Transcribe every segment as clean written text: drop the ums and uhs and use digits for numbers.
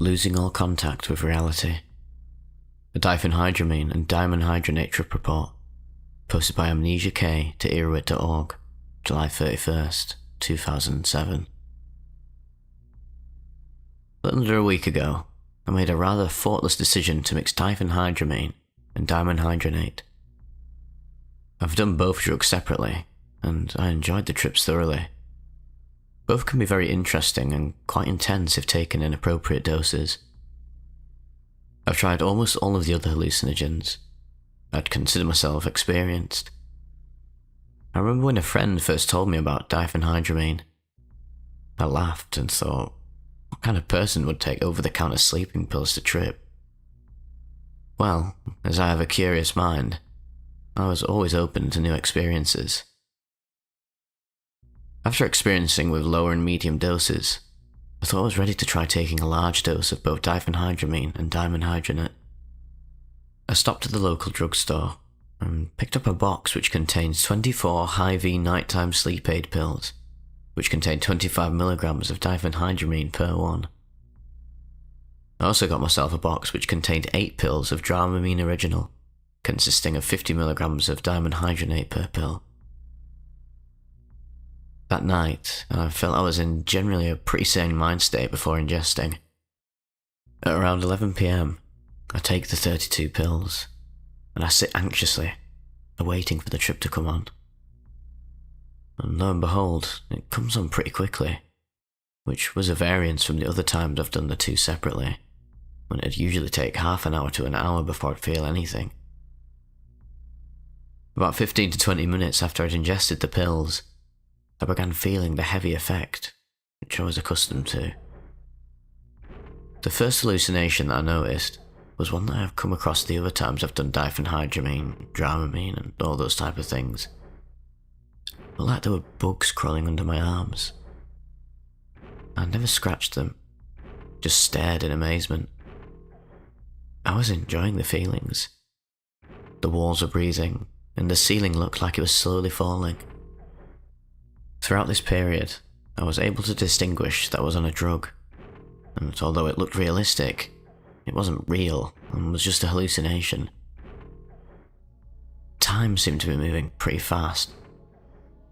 Losing all contact with reality. A diphenhydramine and dimenhydrinate trip report, posted by Amnesia K to earwit.org, July 31st, 2007. A little under a week ago, I made a rather thoughtless decision to mix diphenhydramine and dimenhydrinate. I've done both drugs separately, and I enjoyed the trips thoroughly. Both can be very interesting and quite intense if taken in appropriate doses. I've tried almost all of the other hallucinogens. I'd consider myself experienced. I remember when a friend first told me about diphenhydramine. I laughed and thought, what kind of person would take over-the-counter sleeping pills to trip? Well, as I have a curious mind, I was always open to new experiences. After experiencing with lower and medium doses, I thought I was ready to try taking a large dose of both diphenhydramine and dimenhydrinate. I stopped at the local drugstore and picked up a box which contains 24 high-V nighttime sleep aid pills, which contain 25 milligrams of diphenhydramine per one. I also got myself a box which contained 8 pills of Dramamine original, consisting of 50 milligrams of dimenhydrinate per pill. That night, I felt I was in generally a pretty sane mind state before ingesting. At around 11 PM, I take the 32 pills, and I sit anxiously, awaiting for the trip to come on. And lo and behold, it comes on pretty quickly, which was a variance from the other times I've done the two separately, when it'd usually take half an hour to an hour before I'd feel anything. About 15 to 20 minutes after I'd ingested the pills, I began feeling the heavy effect, which I was accustomed to. The first hallucination that I noticed was one that I've come across the other times I've done diphenhydramine, Dramamine and all those type of things. But like there were bugs crawling under my arms. I never scratched them, just stared in amazement. I was enjoying the feelings. The walls were breathing, and the ceiling looked like it was slowly falling. Throughout this period, I was able to distinguish that I was on a drug, and although it looked realistic, it wasn't real and was just a hallucination. Time seemed to be moving pretty fast.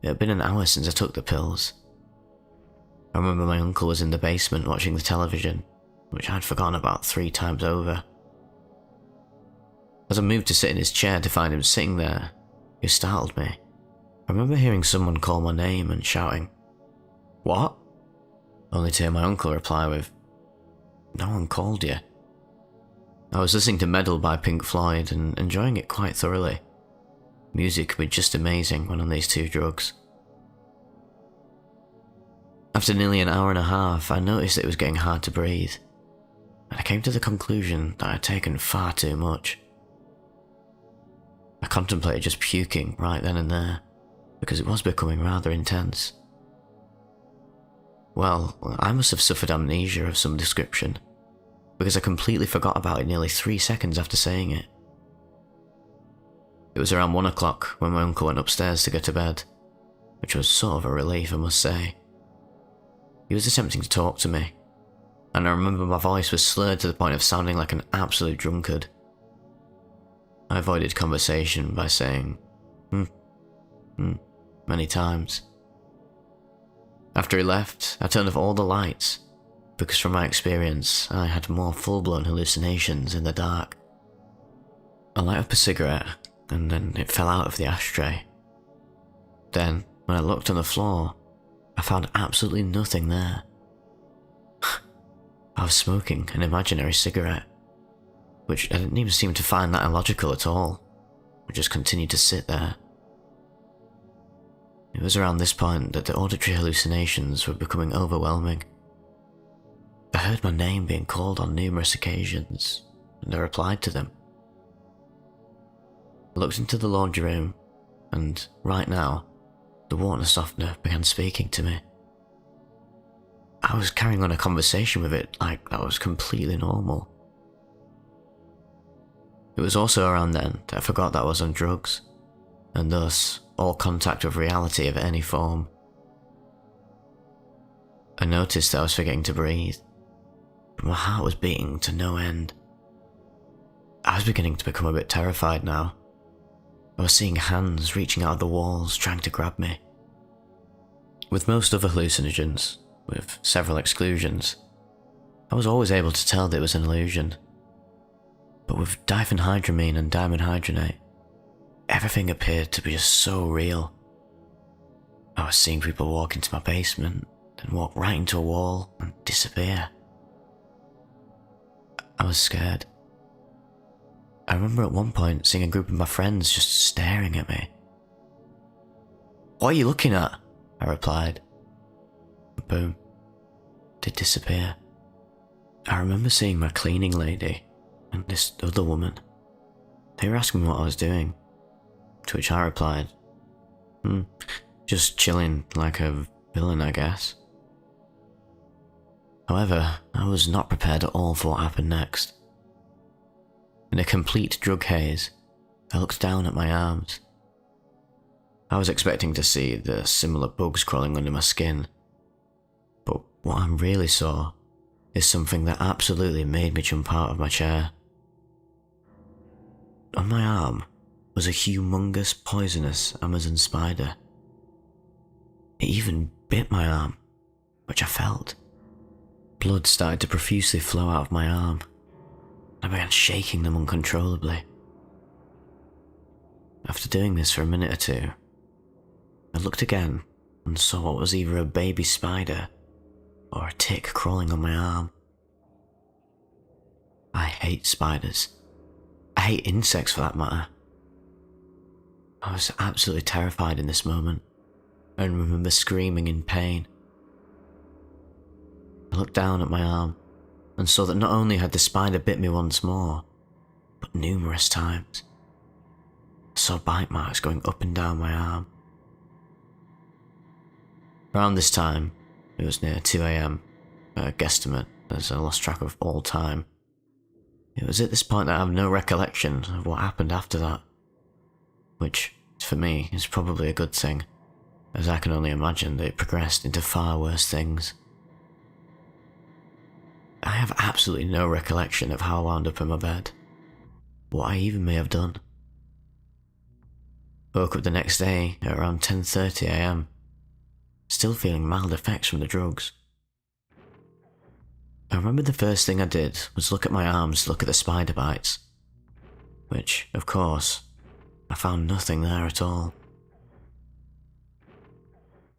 It had been an hour since I took the pills. I remember my uncle was in the basement watching the television, which I'd forgotten about 3 times over. As I moved to sit in his chair to find him sitting there, he startled me. I remember hearing someone call my name and shouting, "What?" Only to hear my uncle reply with, "No one called you." I was listening to Meddle by Pink Floyd and enjoying it quite thoroughly. Music could be just amazing when on these two drugs. After nearly an hour and a half, I noticed that it was getting hard to breathe, and I came to the conclusion that I had taken far too much. I contemplated just puking right then and there, because it was becoming rather intense. Well, I must have suffered amnesia of some description, because I completely forgot about it nearly 3 seconds after saying it. It was around 1 o'clock when my uncle went upstairs to go to bed, which was sort of a relief, I must say. He was attempting to talk to me, and I remember my voice was slurred to the point of sounding like an absolute drunkard. I avoided conversation by saying, many times. After he left, I turned off all the lights, because from my experience, I had more full-blown hallucinations in the dark. I light up a cigarette, and then it fell out of the ashtray. Then, when I looked on the floor, I found absolutely nothing there. I was smoking an imaginary cigarette, which I didn't even seem to find that illogical at all. I just continued to sit there. It was around this point that the auditory hallucinations were becoming overwhelming. I heard my name being called on numerous occasions, and I replied to them. I looked into the laundry room, and right now, the water softener began speaking to me. I was carrying on a conversation with it like that was completely normal. It was also around then that I forgot that I was on drugs, and thus all contact with reality of any form. I noticed that I was forgetting to breathe. but my heart was beating to no end. I was beginning to become a bit terrified now. I was seeing hands reaching out of the walls, trying to grab me. With most other hallucinogens, with several exclusions, I was always able to tell that it was an illusion. But with diphenhydramine and dimenhydrinate, everything appeared to be just so real. I was seeing people walk into my basement, then walk right into a wall and disappear. I was scared. I remember at one point seeing a group of my friends just staring at me. "What are you looking at?" I replied. Boom. They'd disappear. I remember seeing my cleaning lady and this other woman. They were asking me what I was doing, to which I replied, just chilling like a villain, I guess. However, I was not prepared at all for what happened next. In a complete drug haze, I looked down at my arms. I was expecting to see the similar bugs crawling under my skin, but what I really saw is something that absolutely made me jump out of my chair. On my arm was a humongous poisonous Amazon spider. It even bit my arm, which I felt. Blood started to profusely flow out of my arm. I began shaking them uncontrollably. After doing this for a minute or two, I looked again and saw what was either a baby spider or a tick crawling on my arm. I hate spiders. I hate insects for that matter. I was absolutely terrified in this moment and remember screaming in pain. I looked down at my arm and saw that not only had the spider bit me once more, but numerous times. I saw bite marks going up and down my arm. Around this time, it was near 2 a.m, a guesstimate as I lost track of all time. It was at this point that I have no recollection of what happened after that, which, for me, is probably a good thing, as I can only imagine that it progressed into far worse things. I have absolutely no recollection of how I wound up in my bed, what I even may have done. I woke up the next day at around 10:30 a.m, still feeling mild effects from the drugs. I remember the first thing I did was look at my arms to look at the spider bites, which, of course, I found nothing there at all.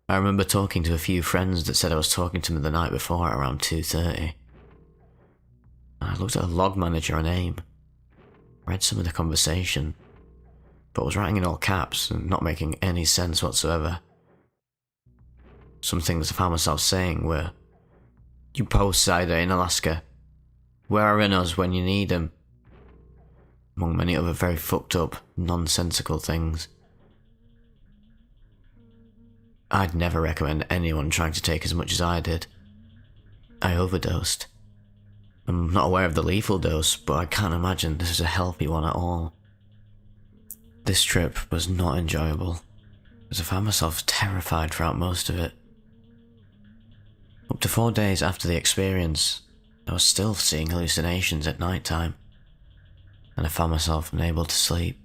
I remember talking to a few friends that said I was talking to them the night before at around 2:30. I looked at a log manager on AIM, read some of the conversation, but was writing in all caps and not making any sense whatsoever. Some things I found myself saying were, "You post cider in Alaska. Where are Renos when you need them?" Among many other very fucked up, nonsensical things. I'd never recommend anyone trying to take as much as I did. I overdosed. I'm not aware of the lethal dose, but I can't imagine this is a healthy one at all. This trip was not enjoyable, as I found myself terrified throughout most of it. Up to 4 days after the experience, I was still seeing hallucinations at night time, and I found myself unable to sleep.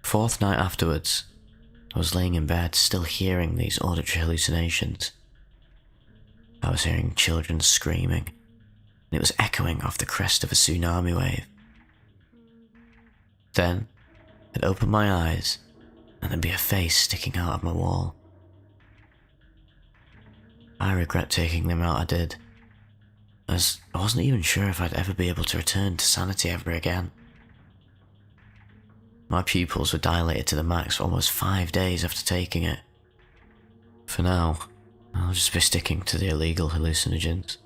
4th night afterwards, I was laying in bed still hearing these auditory hallucinations. I was hearing children screaming, and it was echoing off the crest of a tsunami wave. Then, I'd open my eyes, and there'd be a face sticking out of my wall. I regret taking them out I did, as I wasn't even sure if I'd ever be able to return to sanity ever again. My pupils were dilated to the max for almost 5 days after taking it. For now, I'll just be sticking to the illegal hallucinogens.